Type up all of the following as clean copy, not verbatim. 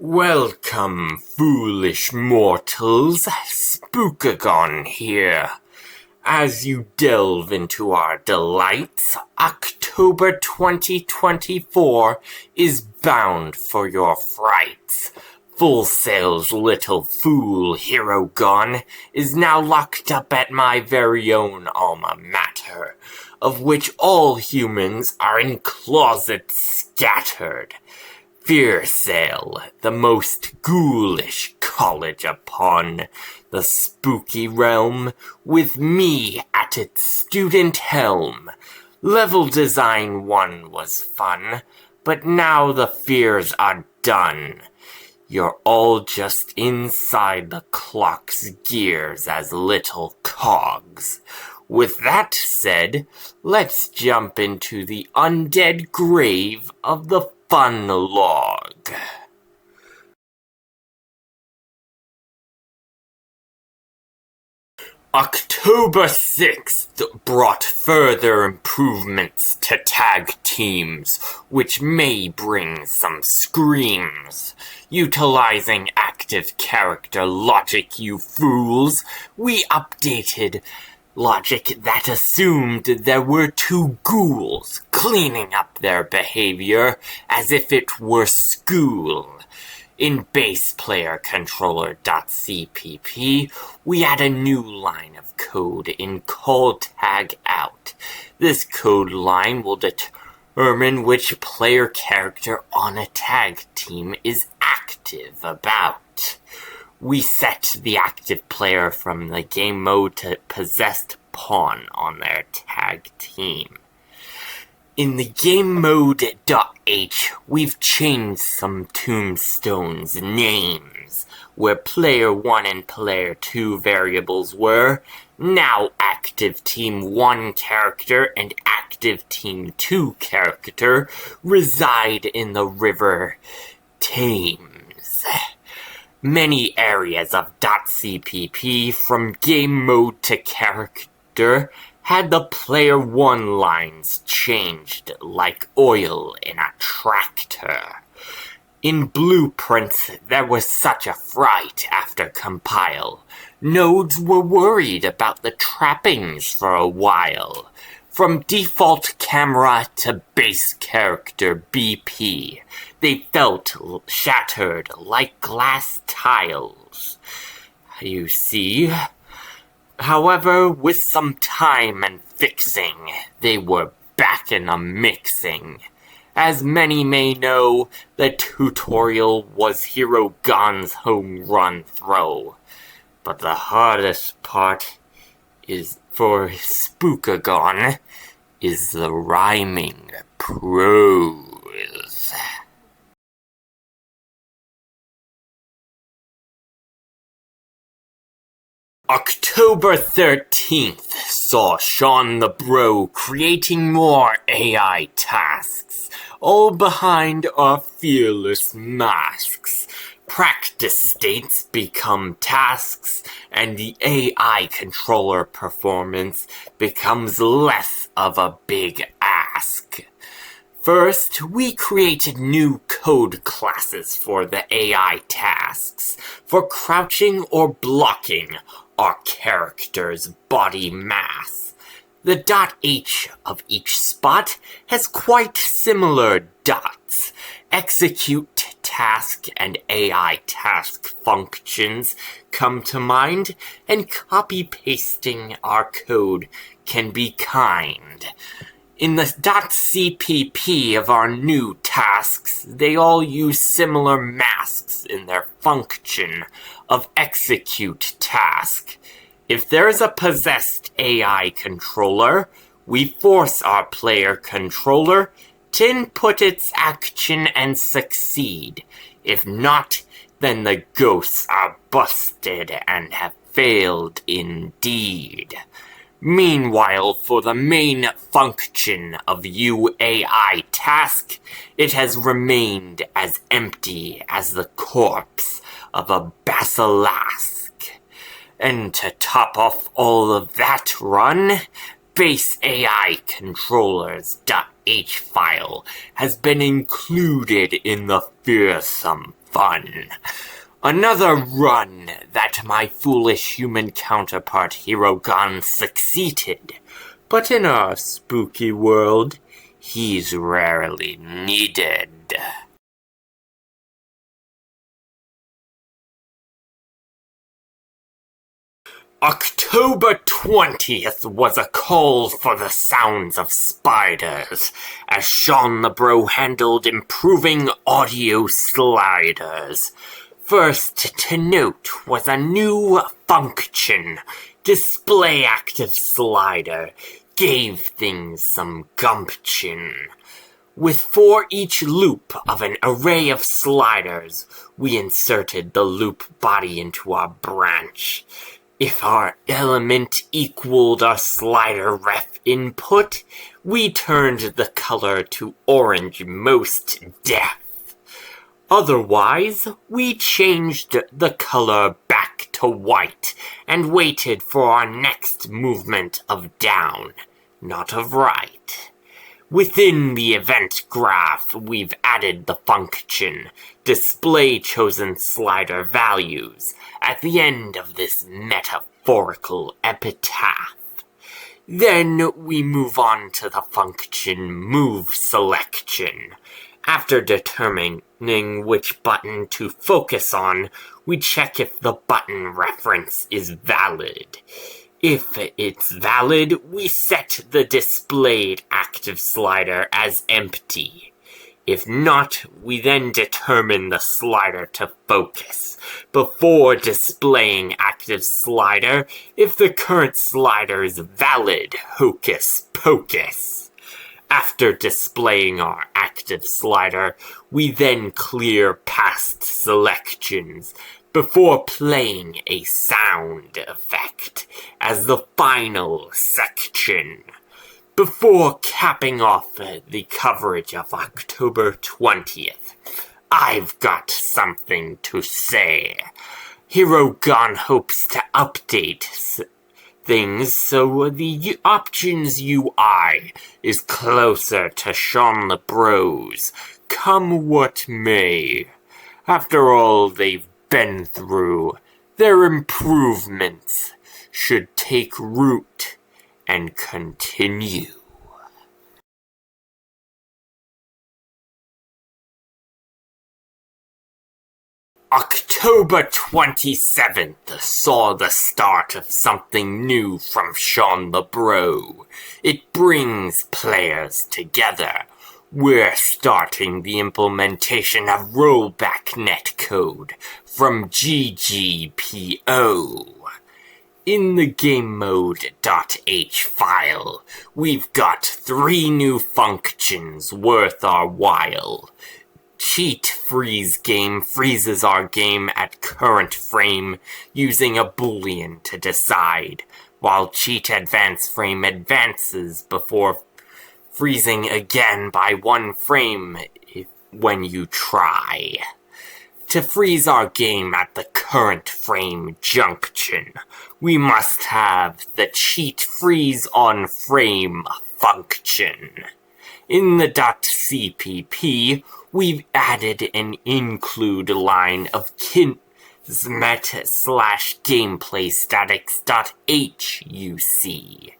Welcome, foolish mortals. Spookagon here. As you delve into our delights, October 2024 is bound for your frights. Full Sail's little fool Herogon is now locked up at my very own alma mater, of which all humans are in closets scattered. Fearlog, the most ghoulish college upon the spooky realm, with me at its student helm. Level design 1 was fun, but now the fears are done. You're all just inside the clock's gears as little cogs. With that said, let's jump into the undead grave of the Fearlog. October 6th brought further improvements to tag teams, which may bring some screams. Utilizing active character logic, you fools, we updated logic that assumed there were two ghouls cleaning up their behavior as if it were school. In baseplayercontroller.cpp, we add a new line of code in call tag out. This code line will determine which player character on a tag team is active about. We set the active player from the game mode to possessed pawn on their tag team. In the game mode.h, we've changed some tombstones' names, where player 1 and player 2 variables were. Now active team 1 character and active team 2 character reside in the river Thames. Many areas of .cpp from game mode to character had the player 1 lines changed like oil in a tractor. In blueprints, there was such a fright after compile. Nodes were worried about the trappings for a while. From default camera to base character BP, they felt shattered like glass tiles. You see? However, with some time and fixing, they were back in the mixing. As many may know, the tutorial was Herogon's home run throw. But the hardest part is for Spookagon is the rhyming prose. October 13th saw Sean the Bro creating more AI tasks, all behind our fearless masks. Practice states become tasks, and the AI controller performance becomes less of a big ask. First, we created new code classes for the AI tasks, for crouching or blocking our character's body mass. The .h of each spot has quite similar dots. Execute task and AI task functions come to mind, and copy-pasting our code can be kind. In the .cpp of our new tasks, they all use similar masks in their function of execute task. If there's a possessed AI controller, we force our player controller to input its action and succeed. If not, then the ghosts are busted and have failed indeed. Meanwhile, for the main function of UAI task, it has remained as empty as the corpse of a basilisk. And to top off all of that run, base AI controllers.h file has been included in the fearsome fun. Another run that my foolish human counterpart Herogon succeeded. But in our spooky world, he's rarely needed. October 20th was a call for the sounds of spiders, as Sean the Bro handled improving audio sliders. First to note was a new function. Display active slider gave things some gumption. With for each loop of an array of sliders, we inserted the loop body into our branch. If our element equaled our slider ref input, we turned the color to orange most def. Otherwise, we changed the color back to white and waited for our next movement of down, not of right. Within the event graph, we've added the function display chosen slider values at the end of this metaphorical epitaph. Then we move on to the function move selection. After determining which button to focus on, we check if the button reference is valid. If it's valid, we set the displayed active slider as empty. If not, we then determine the slider to focus. Before displaying active slider, if the current slider is valid, hocus pocus. After displaying our active slider, we then clear past selections before playing a sound effect as the final section. Before capping off the coverage of October 20th, I've got something to say. Herogon hopes to update things so the options UI is closer to Sean the Bro's, come what may. After all they've been through, their improvements should take root and continue. October 27th saw the start of something new from Sean the Bro. It brings players together. We're starting the implementation of rollback netcode from GGPO. In the GameMode.h file, we've got 3 new functions worth our while. Cheat freeze game freezes our game at current frame using a boolean to decide, while cheat advance frame advances before freezing again by 1 frame when you try. To freeze our game at the current frame junction, we must have the cheat freeze on frame function. In the .cpp, we've added an include line of kismet/gameplay-statics.huc.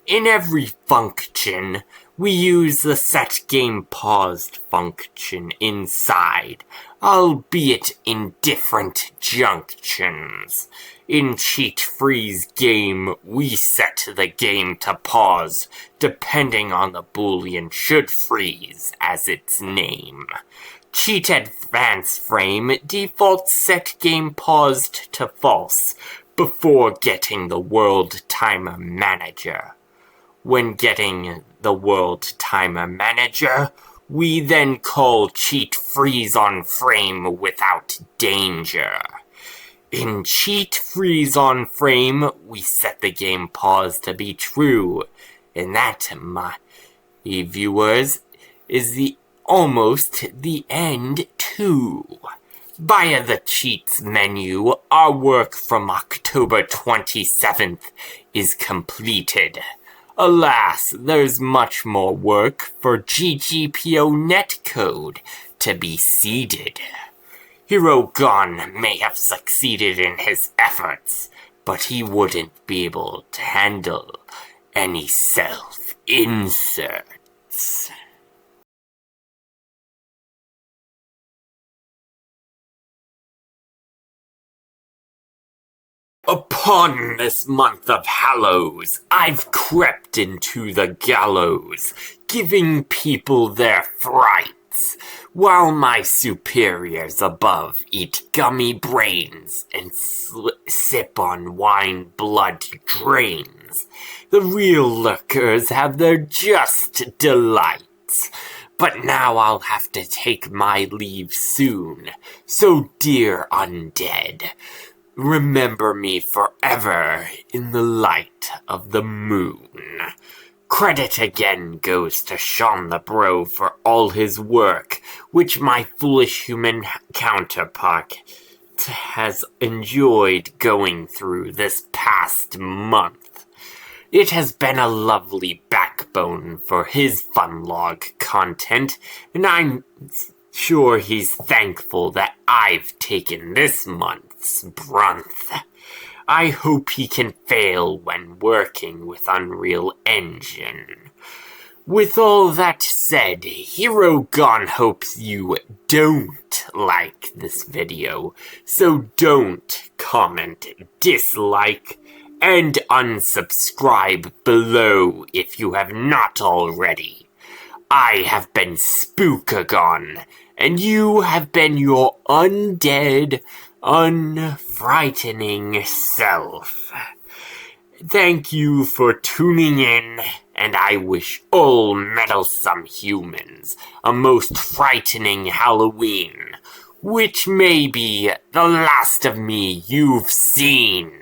In every function, we use the setGamePaused function inside, albeit in different junctions. In Cheat Freeze Game, we set the game to pause, depending on the boolean should freeze as its name. Cheat Advance Frame defaults set game paused to false before getting the World Timer Manager. When getting the World Timer Manager, we then call Cheat Freeze on Frame without danger. In Cheat Freeze on Frame, we set the game pause to be true, and that, my viewers, is almost the end too. Via the Cheats menu, our work from October 27th is completed. Alas, there's much more work for GGPO netcode to be seeded. Herogon may have succeeded in his efforts, but he wouldn't be able to handle any self-inserts. Upon this month of Hallows, I've crept into the gallows, giving people their frights, while my superiors above eat gummy brains and sip on wine blood drains. The real lurkers have their just delights. But now I'll have to take my leave soon, so dear undead, remember me forever in the light of the moon. Credit again goes to Sean the Bro for all his work, which my foolish human counterpart has enjoyed going through this past month. It has been a lovely backbone for his Fearlog content, and I'm sure he's thankful that I've taken this month's brunt. I hope he can fail when working with Unreal Engine. With all that said, Herogon hopes you don't like this video, so don't comment, dislike, and unsubscribe below if you have not already. I have been Spookagon, and you have been your undead, unfrightening self. Thank you for tuning in, and I wish all meddlesome humans a most frightening Halloween, which may be the last of me you've seen.